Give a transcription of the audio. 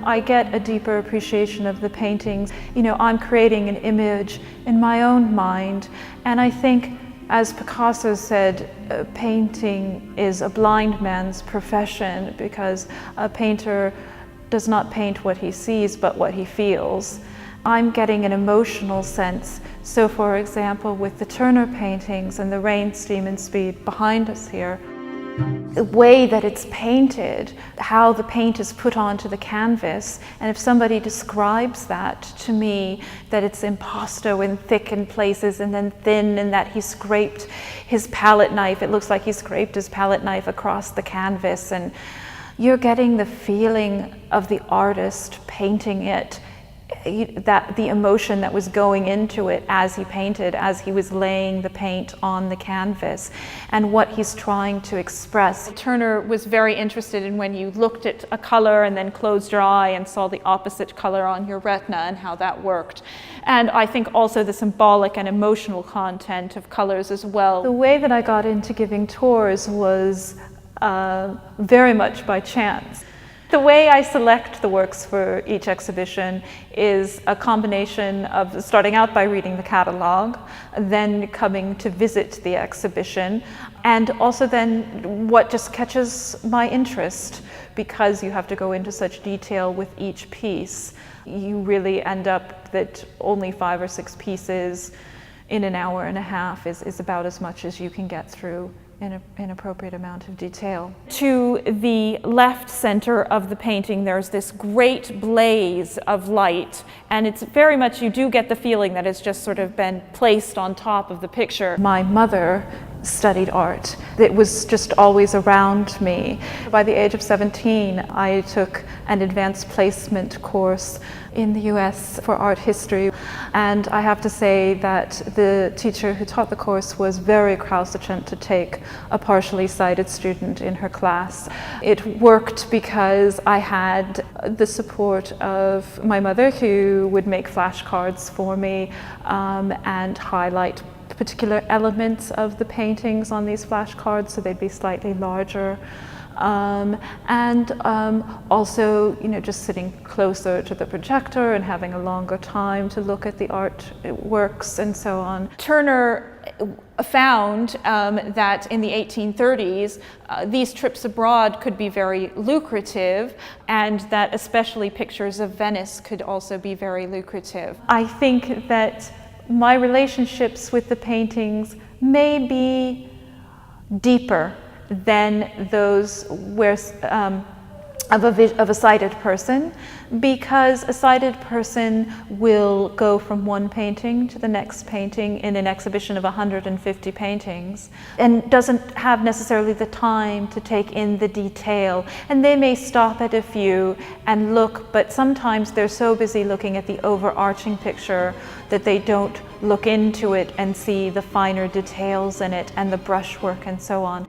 I get a deeper appreciation of the paintings. You know, I'm creating an image in my own mind, and I think, as Picasso said, painting is a blind man's profession, because a painter does not paint what he sees, but what he feels. I'm getting an emotional sense. So for example, with the Turner paintings and the rain, steam and speed behind us here, the way that it's painted, how the paint is put onto the canvas, and if somebody describes that to me, that it's impasto and thick in places and then thin, and that he scraped his palette knife, it looks like he scraped his palette knife across the canvas, and you're getting the feeling of the artist painting it, that the emotion that was going into it as he painted, as he was laying the paint on the canvas, and what he's trying to express. Turner was very interested in when you looked at a color and then closed your eye and saw the opposite color on your retina and how that worked. And I think also the symbolic and emotional content of colors as well. The way that I got into giving tours was very much by chance. The way I select the works for each exhibition is a combination of starting out by reading the catalog, then coming to visit the exhibition, and also then what just catches my interest. Because you have to go into such detail with each piece, you really end up that only 5 or 6 pieces in an hour and a half is about as much as you can get through in an appropriate amount of detail. To the left center of the painting, there's this great blaze of light, and it's very much, you do get the feeling that it's just sort of been placed on top of the picture. My mother studied art. It was just always around me. By the age of 17, I took an advanced placement course in the US for art history, and I have to say that the teacher who taught the course was very recalcitrant to take a partially sighted student in her class. It worked because I had the support of my mother, who would make flashcards for me and highlight particular elements of the paintings on these flashcards, so they'd be slightly larger. Also, you know, just sitting closer to the projector and having a longer time to look at the art works and so on. Turner found that in the 1830s, these trips abroad could be very lucrative, and that especially pictures of Venice could also be very lucrative. I think that my relationships with the paintings may be deeper than those where, of a sighted person, because a sighted person will go from one painting to the next painting in an exhibition of 150 paintings and doesn't have necessarily the time to take in the detail. And they may stop at a few and look, but sometimes they're so busy looking at the overarching picture that they don't look into it and see the finer details in it and the brushwork and so on.